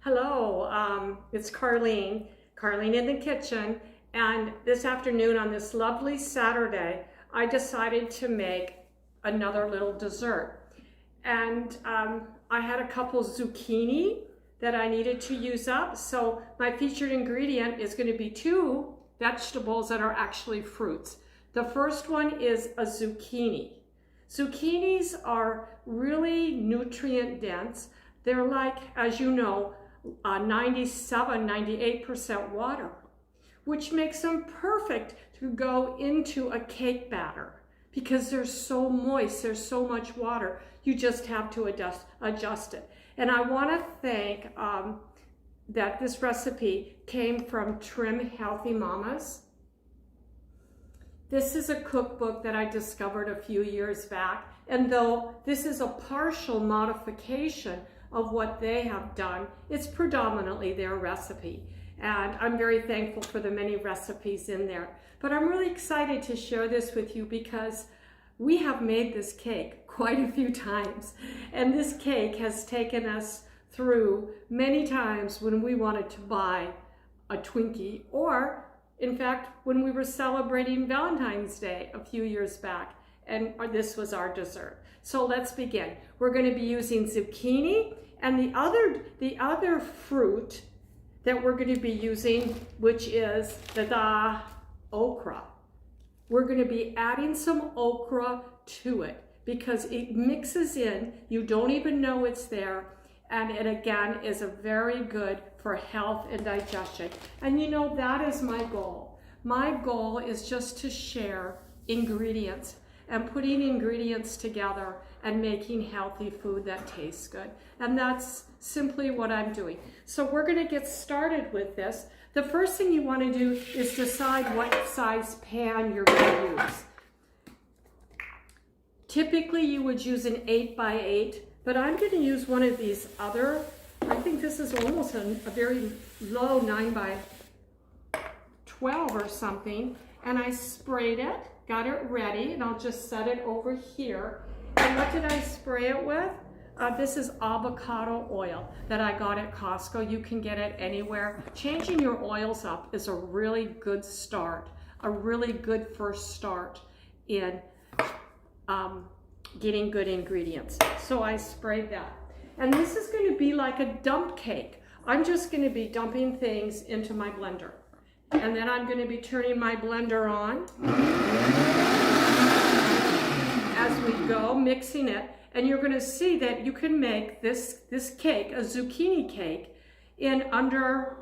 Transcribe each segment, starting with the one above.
Hello, it's Carlene in the kitchen, and this afternoon on this lovely Saturday, I decided to make another little dessert. And I had a couple zucchini that I needed to use up, so my featured ingredient is going to be two vegetables that are actually fruits. The first one is a zucchini. Zucchinis are really nutrient dense. They're like, as you know, 98% water, which makes them perfect to go into a cake batter because they're so moist, there's so much water, you just have to adjust it. And I want to thank that this recipe came from Trim Healthy Mamas. This is a cookbook that I discovered a few years back, and though this is a partial modification of what they have done, it's predominantly their recipe. And I'm very thankful for the many recipes in there. But I'm really excited to share this with you because we have made this cake quite a few times. And this cake has taken us through many times when we wanted to buy a Twinkie, or in fact, when we were celebrating Valentine's Day a few years back, and this was our dessert. So let's begin. We're going to be using zucchini, and the other fruit that we're going to be using, which is the okra. We're going to be adding some okra to it because it mixes in. You don't even know it's there. And it again is a very good for health and digestion. And you know, that is my goal. My goal is just to share ingredients and putting ingredients together and making healthy food that tastes good. And that's simply what I'm doing. So we're going to get started with this. The first thing you want to do is decide what size pan you're going to use. Typically you would use an 8x8, but I'm going to use one of these other, I think this is almost a very low 9x12 or something, and I sprayed it, got it ready, and I'll just set it over here. And what did I spray it with? This is avocado oil that I got at Costco. You can get it anywhere. Changing your oils up is a really good start, a really good first start in getting good ingredients. So I sprayed that. And this is going to be like a dump cake. I'm just going to be dumping things into my blender. And then I'm going to be turning my blender on as we go, mixing it. And you're going to see that you can make this cake, a zucchini cake, in under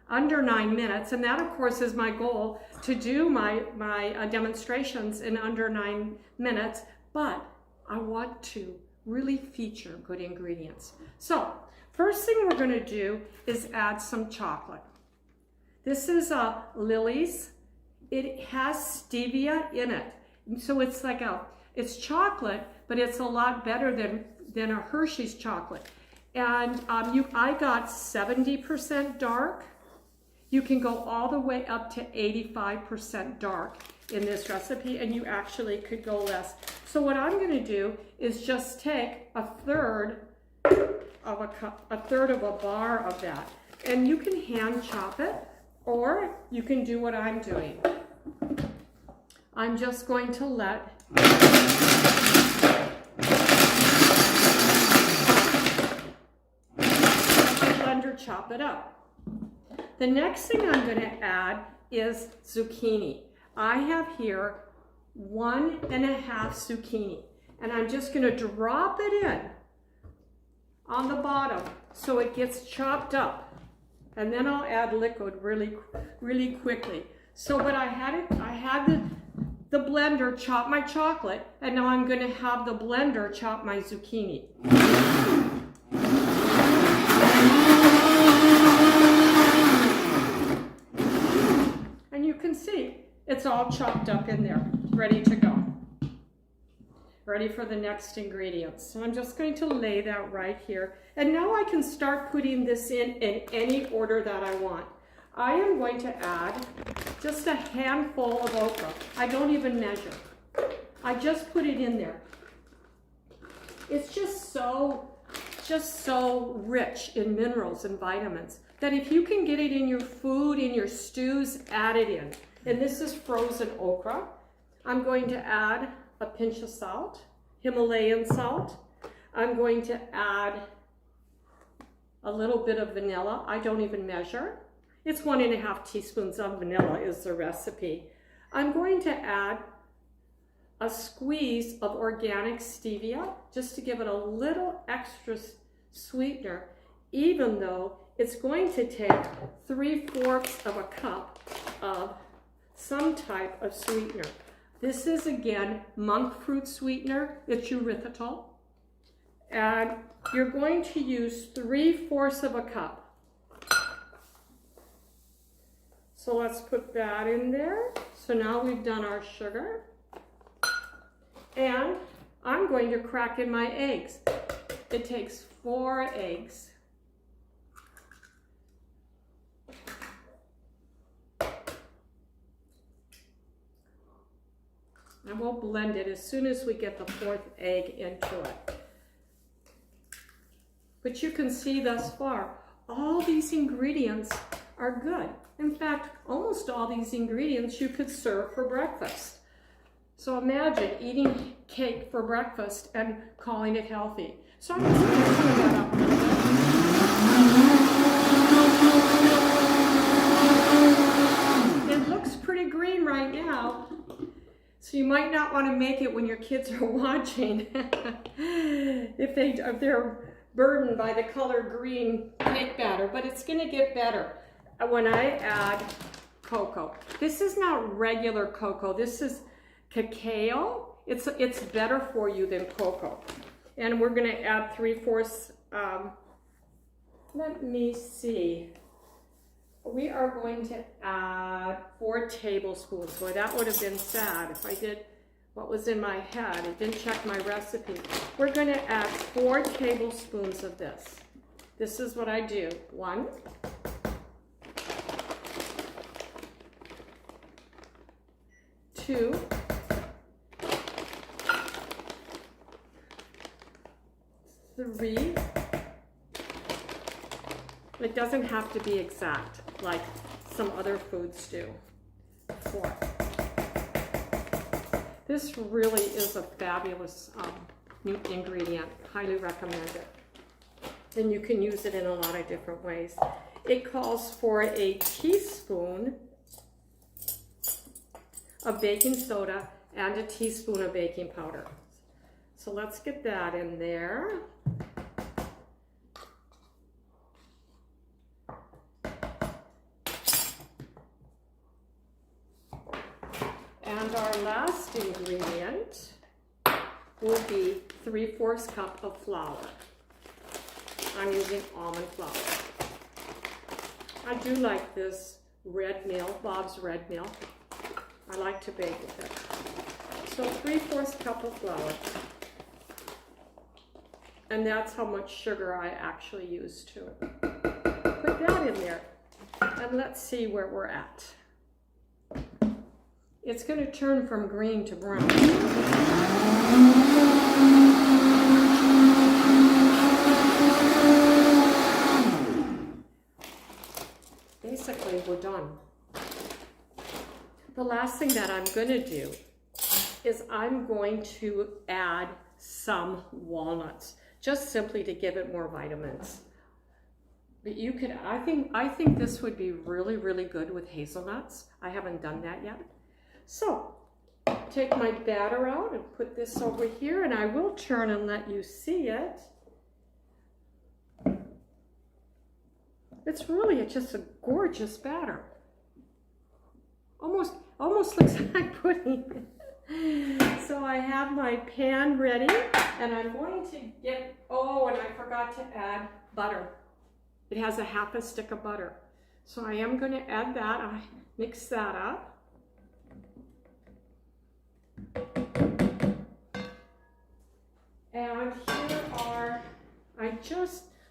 9 minutes. And that, of course, is my goal, to do my demonstrations in under 9 minutes. But I want to really feature good ingredients. So first thing we're going to do is add some chocolate. This is Lily's. It has stevia in it. So it's like it's chocolate, but it's a lot better than a Hershey's chocolate. And I got 70% dark. You can go all the way up to 85% dark in this recipe, and you actually could go less. So what I'm going to do is just take a third of a bar of that, and you can hand chop it, or you can do what I'm doing. I'm just going to let blender chop it up. The next thing I'm going to add is zucchini. I have here 1.5 zucchini, and I'm just going to drop it in on the bottom so it gets chopped up. And then I'll add liquid really quickly. So but I had the blender chop my chocolate, and now I'm going to have the blender chop my zucchini. And you can see it's all chopped up in there, ready to go. Ready for the next ingredients. So I'm just going to lay that right here. And now I can start putting this in any order that I want. I am going to add just a handful of okra. I don't even measure. I just put it in there. It's just so just so rich in minerals and vitamins that if you can get it in your food, in your stews, add it in. And this is frozen okra. I'm going to add a pinch of salt, Himalayan salt. I'm going to add a little bit of vanilla. I don't even measure. It's 1.5 teaspoons of vanilla is the recipe. I'm going to add a squeeze of organic stevia just to give it a little extra sweetener, even though it's going to take 3/4 of a cup of some type of sweetener. This is, again, monk fruit sweetener. It's erythritol. And you're going to use 3/4 of a cup. So let's put that in there. So now we've done our sugar. And I'm going to crack in my eggs. It takes 4 eggs. And we'll blend it as soon as we get the 4th egg into it. But you can see thus far, all these ingredients are good. In fact, almost all these ingredients you could serve for breakfast. So imagine eating cake for breakfast and calling it healthy. So I'm just going to turn that up a little bit. It looks pretty green right now. So you might not want to make it when your kids are watching if they're burdened by the color green cake batter, but it's going to get better when I add cocoa. This is not regular cocoa. This is cacao. It's better for you than cocoa. And we're going to add 3/4. Let me see. We are going to add 4 tablespoons. Boy, that would have been sad if I did what was in my head. I didn't check my recipe. We're going to add 4 tablespoons of this. This is what I do. 1, 2, 3. It doesn't have to be exact like some other foods do. 4. This really is a fabulous new ingredient. Highly recommend it. And you can use it in a lot of different ways. It calls for a teaspoon of baking soda and a teaspoon of baking powder. So let's get that in there. And our last ingredient will be 3/4 cup of flour. I'm using almond flour. I do like this red meal, Bob's red meal. I like to bake with it. So 3/4 cup of flour. And that's how much sugar I actually use to it. Put that in there. And let's see where we're at. It's going to turn from green to brown. Basically, we're done. The last thing that I'm going to do is I'm going to add some walnuts, just simply to give it more vitamins. But you could, I think this would be really, really good with hazelnuts. I haven't done that yet. So, take my batter out and put this over here, and I will turn and let you see it. It's really just a gorgeous batter. Almost looks like pudding. So I have my pan ready, and I'm going to get, oh, and I forgot to add butter. It has a 1/2 stick of butter. So I am going to add that. I mix that up. And here are, I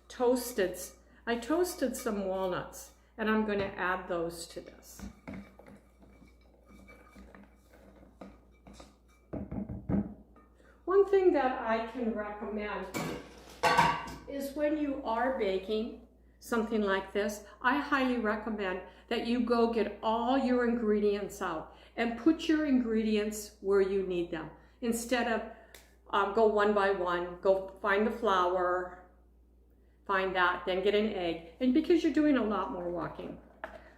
toasted some walnuts, and I'm going to add those to this. One thing that I can recommend is when you are baking something like this, I highly recommend that you go get all your ingredients out and put your ingredients where you need them. Instead of go one by one, go find the flour, find that, then get an egg, and because you're doing a lot more walking.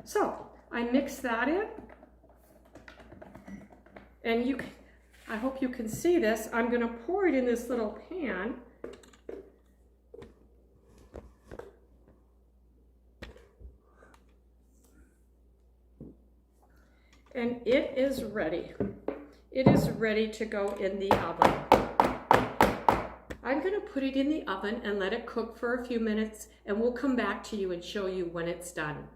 So I mix that in, and I hope you can see this. I'm going to pour it in this little pan. And it is ready. It is ready to go in the oven. I'm going to put it in the oven and let it cook for a few minutes, and we'll come back to you and show you when it's done.